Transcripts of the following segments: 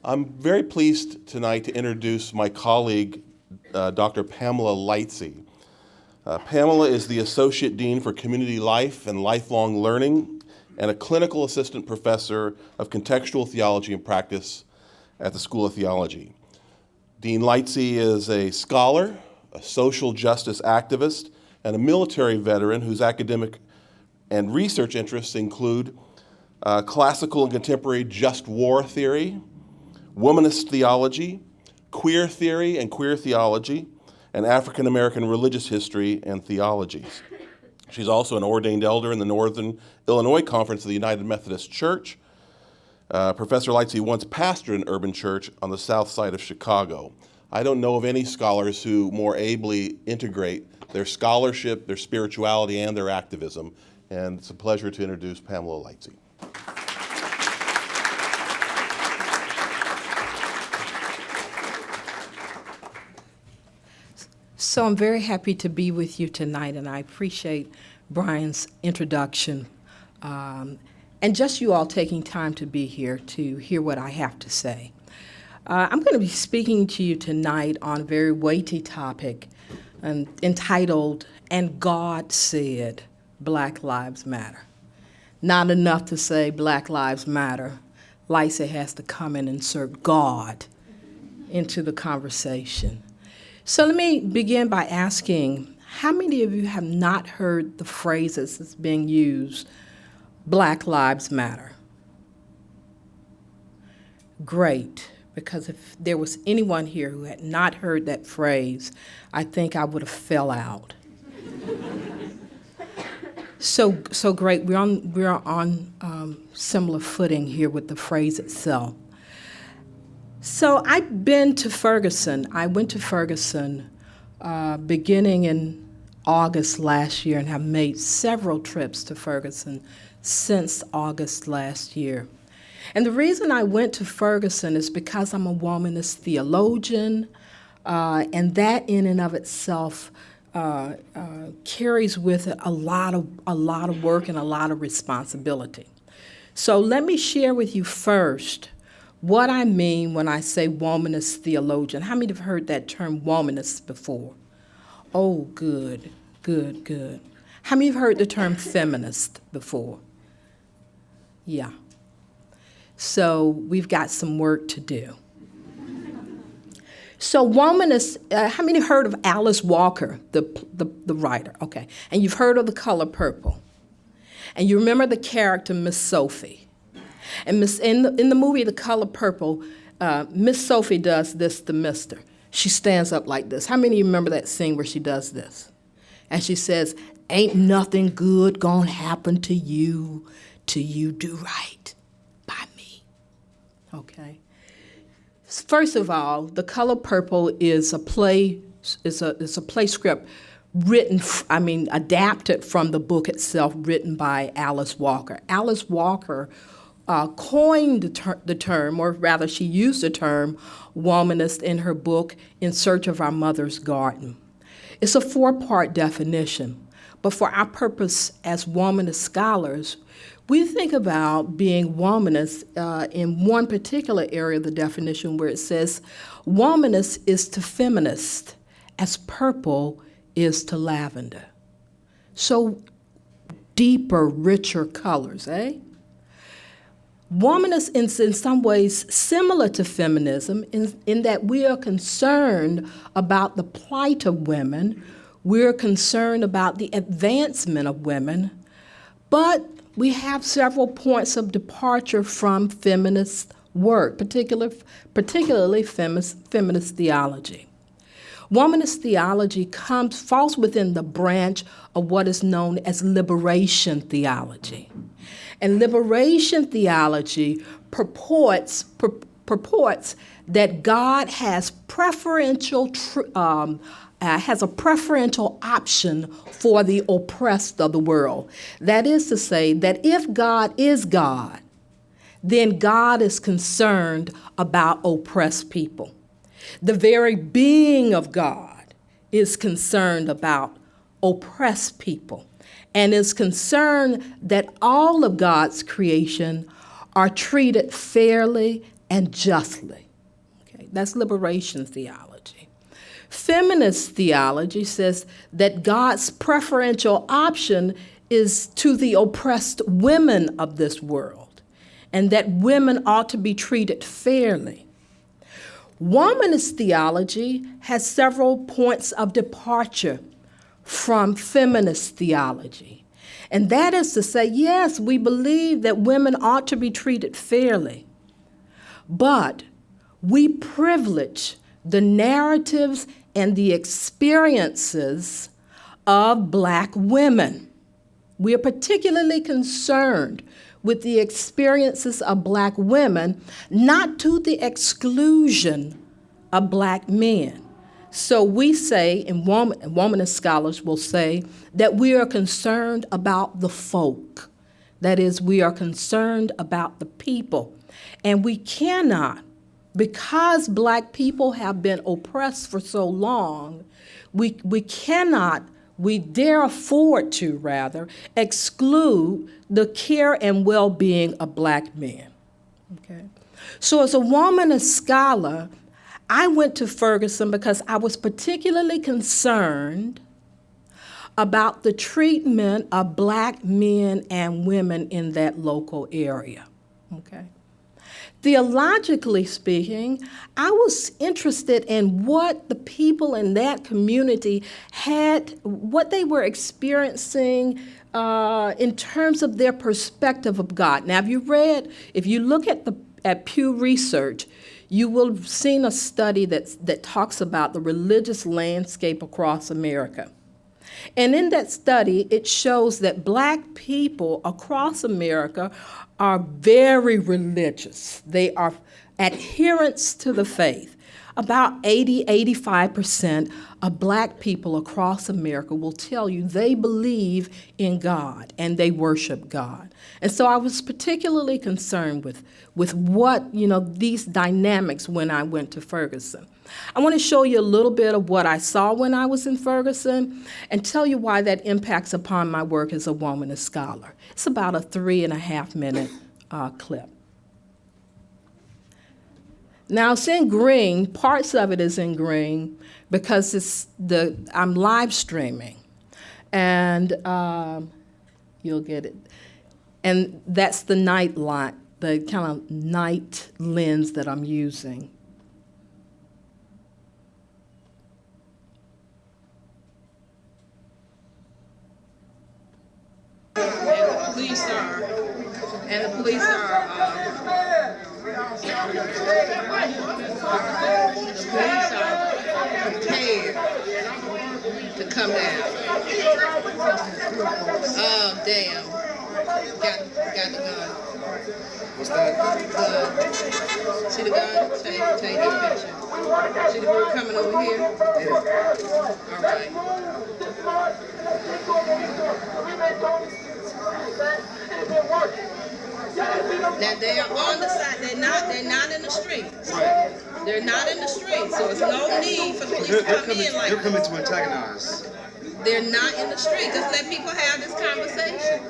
I'm very pleased tonight to introduce my colleague, Dr. Pamela Lightsey. Pamela is the Associate Dean for Community Life and Lifelong Learning and a Clinical Assistant Professor of Contextual Theology and Practice at the School of Theology. Dean Lightsey is a scholar, a social justice activist, and a military veteran whose academic and research interests include classical and contemporary just war theory, womanist theology, queer theory and queer theology, and African American religious history and theologies. She's also an ordained elder in the Northern Illinois Conference of the United Methodist Church. Professor Lightsey once pastored an urban church on the south side of Chicago. I don't know of any scholars who more ably integrate their scholarship, their spirituality, and their activism. And it's a pleasure to introduce Pamela Lightsey. So I'm very happy to be with you tonight, and I appreciate Brian's introduction and just you all taking time to be here to hear what I have to say. I'm going to be speaking to you tonight on a very weighty topic entitled, "And God Said Black Lives Matter." Not enough to say Black Lives Matter. Lightsey has to come and insert God into the conversation. So let me begin by asking, how many of you have not heard the phrases that's being used, Black Lives Matter? Great, because if there was anyone here who had not heard that phrase, I think I would have fell out. So great, we're on similar footing here with the phrase itself. So I've been to Ferguson. I went to Ferguson beginning in August last year and have made several trips to Ferguson since August last year. And the reason I went to Ferguson is because I'm a womanist theologian, and that in and of itself carries with it a lot of work and a lot of responsibility. So let me share with you first what I mean when I say womanist theologian. How many have heard that term womanist before? Oh, good. How many have heard the term feminist before? Yeah. So we've got some work to do. So womanist, how many have heard of Alice Walker, the writer? Okay. And you've heard of The Color Purple. And you remember the character Miss Sophie. And in the movie The Color Purple, Miss Sophie does this to Mister. She stands up like this. How many of you remember that scene where she does this? And she says, "Ain't nothing good gonna happen to you till you do right by me." Okay. First of all, The Color Purple is a play. It's a play script adapted from the book itself, written by Alice Walker. Alice Walker coined the term, or rather she used the term, womanist in her book, In Search of Our Mother's Garden. It's a 4-part definition, but for our purpose as womanist scholars, we think about being womanist in one particular area of the definition where it says, womanist is to feminist as purple is to lavender. So deeper, richer colors, eh? Womanist is in some ways similar to feminism in that we are concerned about the plight of women, we're concerned about the advancement of women, but we have several points of departure from feminist work, particularly feminist theology. Womanist theology falls within the branch of what is known as liberation theology. And liberation theology purports that God has has a preferential option for the oppressed of the world. That is to say that if God is God, then God is concerned about oppressed people. The very being of God is concerned about oppressed people and is concerned that all of God's creation are treated fairly and justly. Okay, that's liberation theology. Feminist theology says that God's preferential option is to the oppressed women of this world, and that women ought to be treated fairly. Womanist theology has several points of departure from feminist theology. And that is to say, yes, we believe that women ought to be treated fairly, but we privilege the narratives and the experiences of Black women. We are particularly concerned with the experiences of Black women, not to the exclusion of Black men. So we say, and womanist scholars will say, that we are concerned about the folk. That is, we are concerned about the people. And we cannot, because Black people have been oppressed for so long, we dare afford to, rather, exclude the care and well-being of Black men. Okay? So as a womanist scholar, I went to Ferguson because I was particularly concerned about the treatment of Black men and women in that local area. Okay? Theologically speaking, I was interested in what the people in that community had, what they were experiencing in terms of their perspective of God. Now, if you look at Pew Research, you will have seen a study that talks about the religious landscape across America. And in that study, it shows that Black people across America are very religious. They are adherents to the faith. About 85% of Black people across America will tell you they believe in God and they worship God. And so I was particularly concerned with what, these dynamics when I went to Ferguson. I want to show you a little bit of what I saw when I was in Ferguson and tell you why that impacts upon my work as a womanist scholar. It's about a 3.5-minute clip. Now it's in green, parts of it is in green because I'm live streaming, and you'll get it. And that's the night light, the kind of night lens that I'm using. And the police are prepared to come down. Oh, damn. Got the gun. What's that? Gun. See the gun? Take this picture. See the group coming over here? Yeah. All right. Now they are on the side. They're not in the streets. Right. They're not in the streets, so there's no need for the police to come in like You're coming to antagonize. They're not in the street. Just let people have this conversation.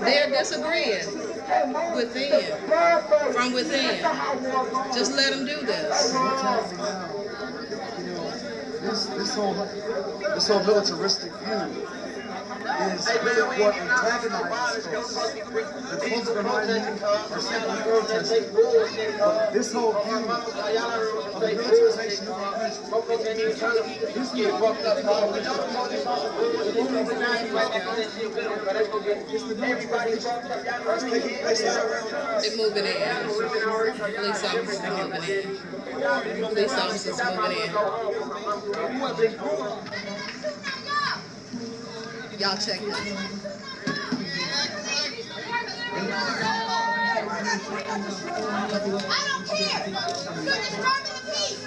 They're disagreeing from within. Just let them do this. This whole militaristic view is really what antagonizes folks. The folks behind me are simply protesting. But this whole view of the militarization of our country, this is what fucked up all of They're moving in. Police officers are moving in. Police officers moving in. Y'all check this. I don't care. You're disturbing the peace.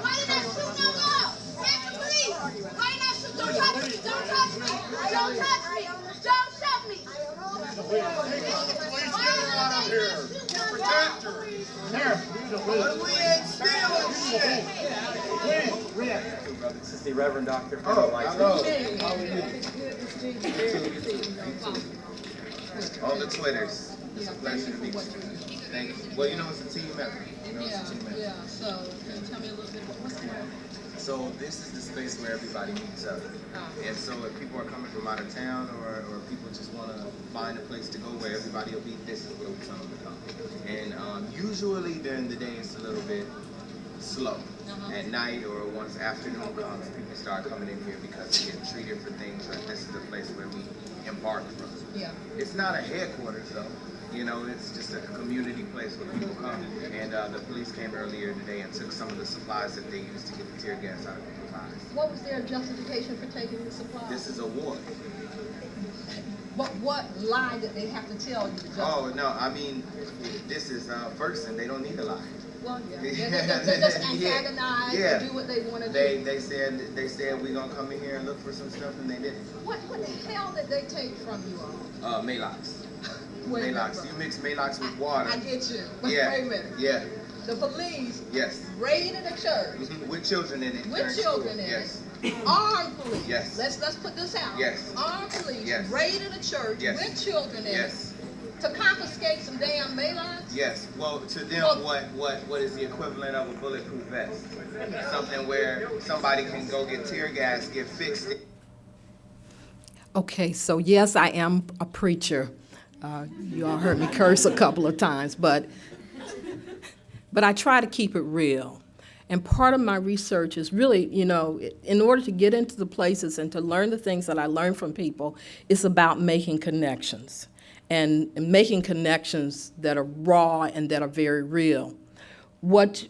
Why did I shoot no more? Get the police. Why did I shoot? Don't touch me. Don't touch me. Don't touch me. Don't shoot me. This is the Reverend Dr. Pamela. Lightsey. How are you? All the Twitters. It's a pleasure to meet you. Thank you. Well, you know, it's a team effort. You know, it's a team effort. Yeah. So, can you tell me a little bit about what's going on? So this is the space where everybody meets up. And so if people are coming from out of town or people just want to find a place to go where everybody will be, this is where we tell them to come. And usually during the day it's a little bit slow. At night or once afternoon comes, people start coming in here because they get treated for things, or this is the place where we embark from. Yeah. It's not a headquarters though. You know, it's just a community place where people come. And the police came earlier today and took some of the supplies that they used to get the tear gas out of people's eyes. What was their justification for taking the supplies? This is a war. But what lie did they have to tell you? Oh, no, I mean, this is Ferguson. They don't need a lie. Well, yeah. They just antagonize Yeah. and do what they want to do. They said we're gonna come in here and look for some stuff, and they didn't. What the hell did they take from you all? Malox. Wait a minute, Malox. bro. You mix Malox with water. I get you. But Yeah. wait a minute. Yeah. The police Yes. raided a church With children in it. with during children school. in Yes. it. Armed police. Yes. Let's put this out. Yes. Armed police Yes. raided a church Yes. with children in Yes. it to confiscate some damn Malox. Yes. Well, to them, Well- what is the equivalent of a bulletproof vest? Something where somebody can go get tear gas, get fixed. Okay, so yes, I am a preacher. You all heard me curse a couple of times, but I try to keep it real. And part of my research is really, you know, in order to get into the places and to learn the things that I learn from people, it's about making connections and making connections that are raw and that are very real. What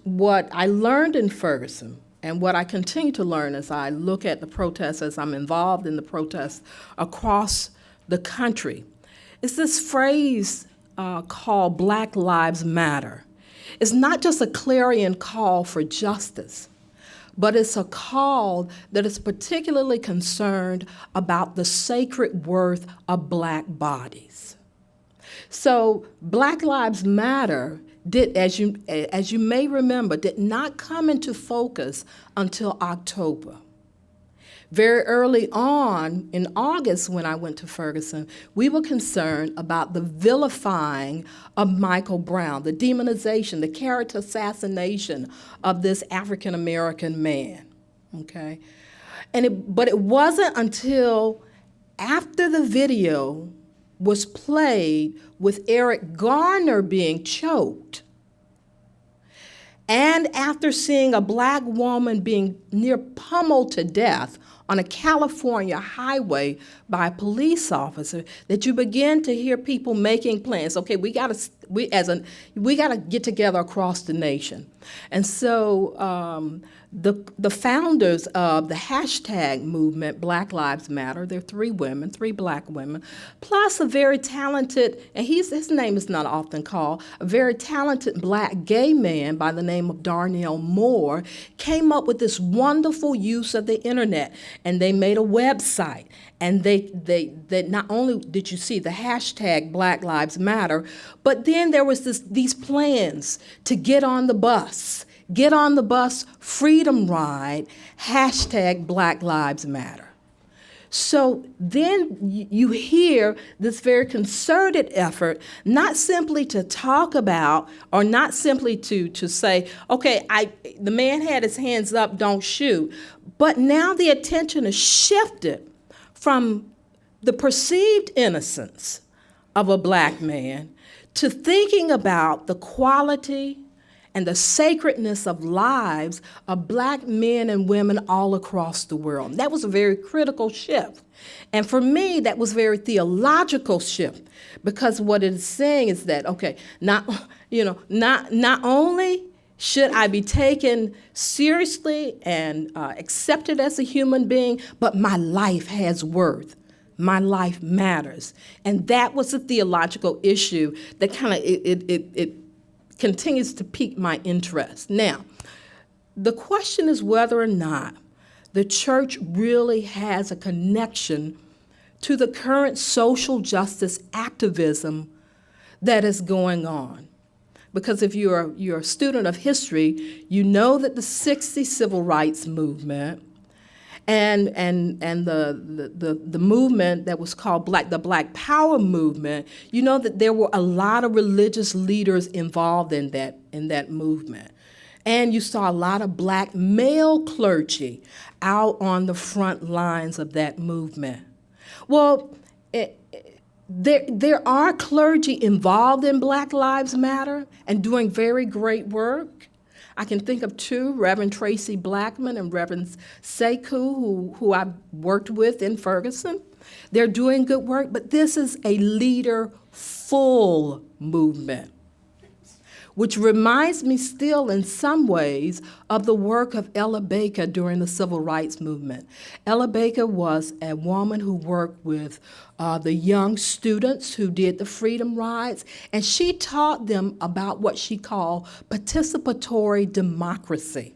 I learned in Ferguson and what I continue to learn as I look at the protests, as I'm involved in the protests across the country, is this phrase called Black Lives Matter. It's not just a clarion call for justice, but it's a call that is particularly concerned about the sacred worth of Black bodies. So Black Lives Matter did, as you may remember, did not come into focus until October. Very early on, in August when I went to Ferguson, we were concerned about the vilifying of Michael Brown, the demonization, the character assassination of this African-American man, okay? But it wasn't until after the video was played with Eric Garner being choked, and after seeing a Black woman being near pummeled to death on a California highway by a police officer, that you begin to hear people making plans. Okay, we gotta get together across the nation. And so the founders of the hashtag movement, Black Lives Matter, they're three Black women, plus a very talented, and his name is not often called, a very talented Black gay man by the name of Darnell Moore, came up with this wonderful use of the internet. And they made a website. And they not only did you see the hashtag Black Lives Matter, but then there was these plans to get on the bus, freedom ride, hashtag Black Lives Matter. So then you hear this very concerted effort, not simply to talk about, or not simply to say, okay, the man had his hands up, don't shoot, but now the attention is shifted from the perceived innocence of a Black man to thinking about the quality and the sacredness of lives of Black men and women all across the world. That was a very critical shift. And for me, that was a very theological shift, because what it is saying is that, okay, not only should I be taken seriously and accepted as a human being, but my life has worth. My life matters. And that was a theological issue that kind of, it continues to pique my interest. Now, the question is whether or not the church really has a connection to the current social justice activism that is going on. Because if you're a student of history, you know that the '60s civil rights movement and the movement that was called the Black Power movement, you know that there were a lot of religious leaders involved in that movement. And you saw a lot of black male clergy out on the front lines of that movement. Well, there are clergy involved in Black Lives Matter and doing very great work. I can think of two, Reverend Tracy Blackman and Reverend Sekou, who I've worked with in Ferguson. They're doing good work, but this is a leader-full movement, which reminds me still in some ways of the work of Ella Baker during the Civil Rights Movement. Ella Baker was a woman who worked with the young students who did the Freedom Rides, and she taught them about what she called participatory democracy.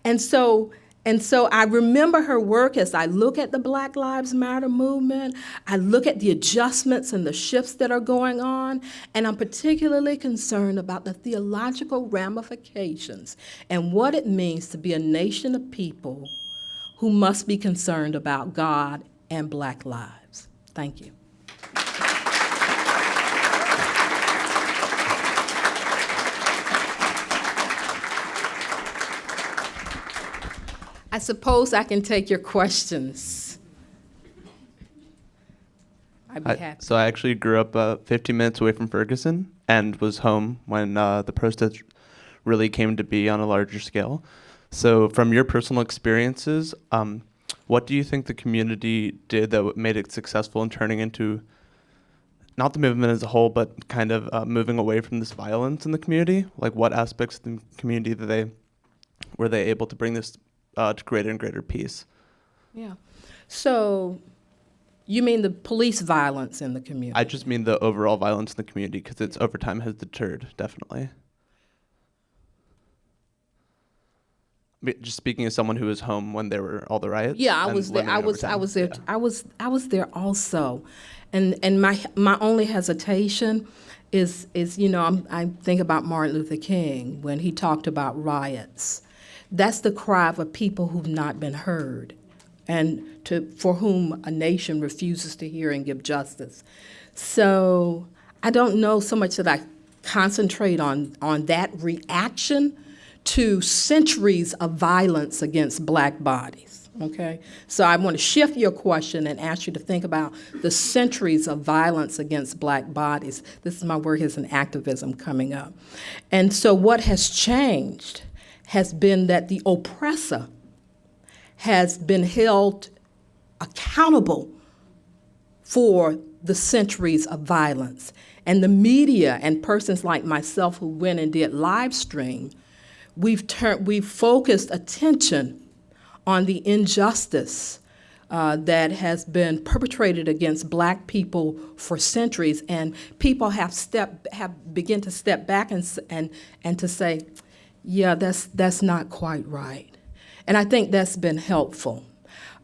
And so I remember her work as I look at the Black Lives Matter movement, I look at the adjustments and the shifts that are going on, and I'm particularly concerned about the theological ramifications and what it means to be a nation of people who must be concerned about God and Black lives. Thank you. I suppose I can take your questions. I'd be happy. So I actually grew up 15 minutes away from Ferguson and was home when the protest really came to be on a larger scale. So from your personal experiences, what do you think the community did that made it successful in turning into, not the movement as a whole, but kind of moving away from this violence in the community? Like what aspects of the community were they able to bring this to greater and greater peace? Yeah. So you mean the police violence in the community? I just mean the overall violence in the community because it's over time has deterred, definitely. Just speaking as someone who was home when there were all the riots. Yeah, I was there. I was there. Yeah. I was there also, and my only hesitation is I think about Martin Luther King when he talked about riots. That's the cry of a people who've not been heard, and for whom a nation refuses to hear and give justice. So I don't know so much that I concentrate on that reaction to centuries of violence against Black bodies, okay? So I want to shift your question and ask you to think about the centuries of violence against Black bodies. This is my work as an activism coming up. And so what has changed has been that the oppressor has been held accountable for the centuries of violence. And the media and persons like myself who went and did live stream, we've focused attention on the injustice that has been perpetrated against Black people for centuries, and people have begun to step back and to say, yeah, that's not quite right. And I think that's been helpful.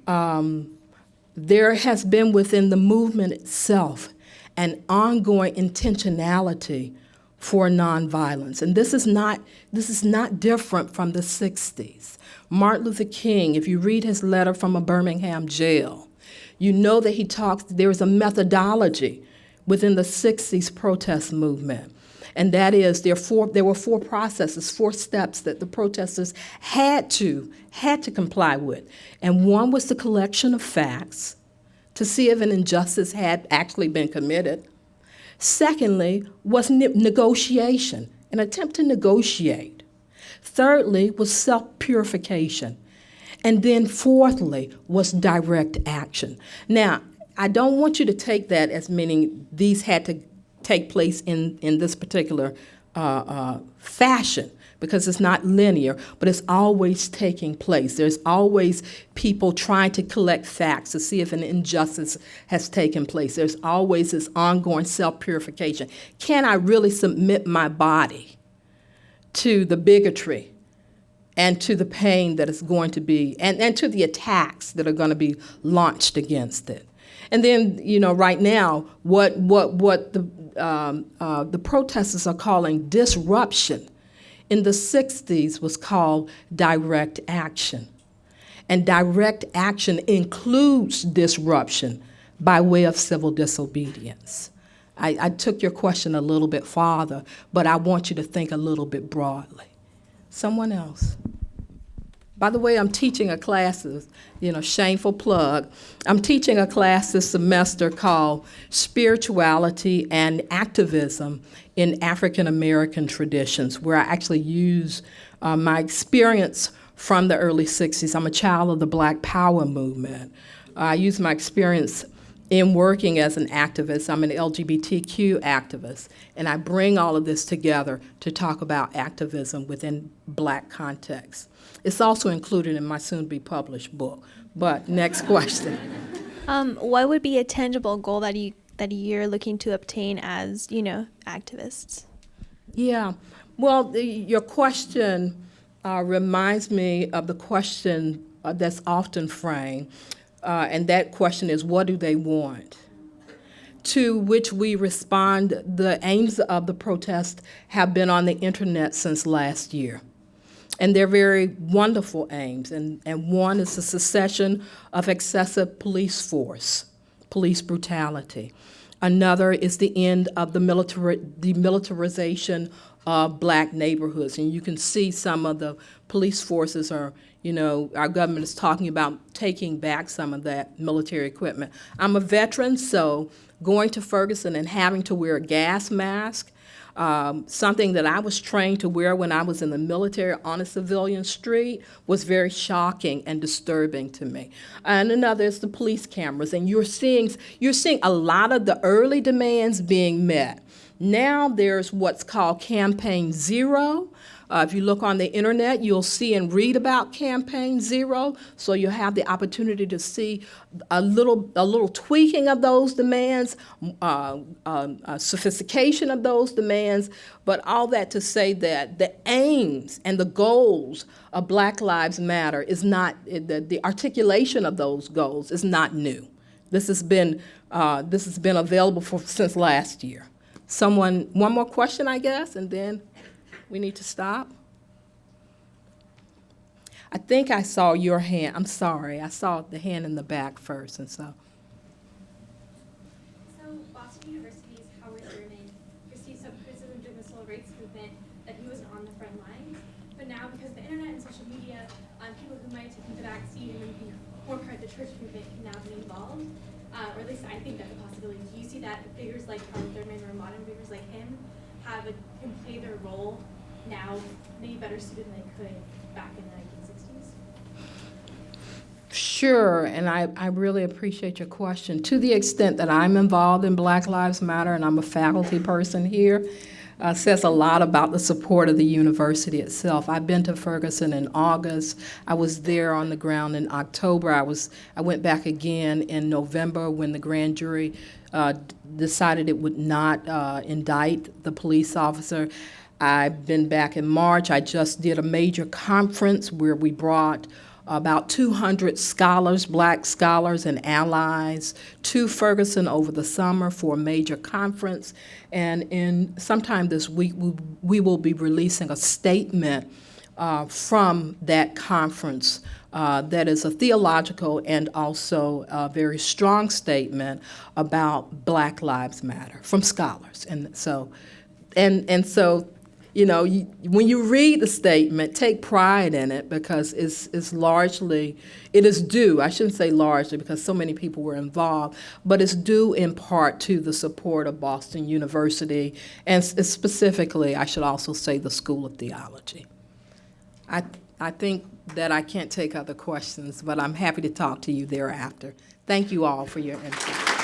There has been within the movement itself an ongoing intentionality for nonviolence. And this is not different from the 60s. Martin Luther King, if you read his letter from a Birmingham jail, you know that there was a methodology within the 60s protest movement. And that is, there were 4 processes, 4 steps that the protesters had to comply with. And one was the collection of facts to see if an injustice had actually been committed. Secondly, was negotiation, an attempt to negotiate. Thirdly, was self-purification. And then fourthly, was direct action. Now, I don't want you to take that as meaning these had to take place in this particular fashion, because it's not linear, but it's always taking place. There's always people trying to collect facts to see if an injustice has taken place. There's always this ongoing self-purification. Can I really submit my body to the bigotry and to the pain that is going to be, and to the attacks that are going to be launched against it? And then, right now, what the protesters are calling disruption in the 60s was called direct action. And direct action includes disruption by way of civil disobedience. I took your question a little bit farther, but I want you to think a little bit broadly. Someone else? By the way, I'm teaching a class, shameful plug. I'm teaching a class this semester called Spirituality and Activism in African American Traditions, where I actually use my experience from the early 60s. I'm a child of the Black Power movement. I use my experience in working as an activist. I'm an LGBTQ activist, and I bring all of this together to talk about activism within Black context. It's also included in my soon-to-be-published book. But next question. What would be a tangible goal that you're looking to obtain as, activists? Yeah, well, your question reminds me of the question that's often framed. And that question is, what do they want? To which we respond, the aims of the protest have been on the internet since last year. And they're very wonderful aims. And one is the cessation of excessive police force, police brutality. Another is the end of the demilitarization of Black neighborhoods. And you can see some of the police forces are, our government is talking about taking back some of that military equipment. I'm a veteran, so going to Ferguson and having to wear a gas mask, something that I was trained to wear when I was in the military on a civilian street, was very shocking and disturbing to me. And another is the police cameras, and you're seeing a lot of the early demands being met. Now there's what's called Campaign Zero. If you look on the internet, you'll see and read about Campaign Zero, so you'll have the opportunity to see a little tweaking of those demands, sophistication of those demands, but all that to say that the aims and the goals of Black Lives Matter is not, the articulation of those goals is not new. This has been available since last year. One more question, I guess, and then we need to stop. I think I saw your hand. I'm sorry. I saw the hand in the back first, and so. So Boston University's Howard Thurman received some criticism during the civil rights movement that he wasn't on the front lines. But now, because of the internet and social media, people who might have taken the backseat and be more part of the church movement can now be involved. Or at least I think that's a possibility. Do you see that figures like Howard Thurman or modern figures like him can play their role now maybe better suited than they could back in the 1960s? Sure, and I really appreciate your question. To the extent that I'm involved in Black Lives Matter, and I'm a faculty person here, says a lot about the support of the university itself. I've been to Ferguson in August. I was there on the ground in October. I went back again in November when the grand jury decided it would not indict the police officer. I've been back in March. I just did a major conference where we brought about 200 scholars, Black scholars and allies, to Ferguson over the summer for a major conference. And sometime this week, we will be releasing a statement from that conference that is a theological and also a very strong statement about Black Lives Matter from scholars. And so, when you read the statement, take pride in it because it is due, I shouldn't say largely because so many people were involved, but it's due in part to the support of Boston University and specifically, I should also say, the School of Theology. I think that I can't take other questions, but I'm happy to talk to you thereafter. Thank you all for your input.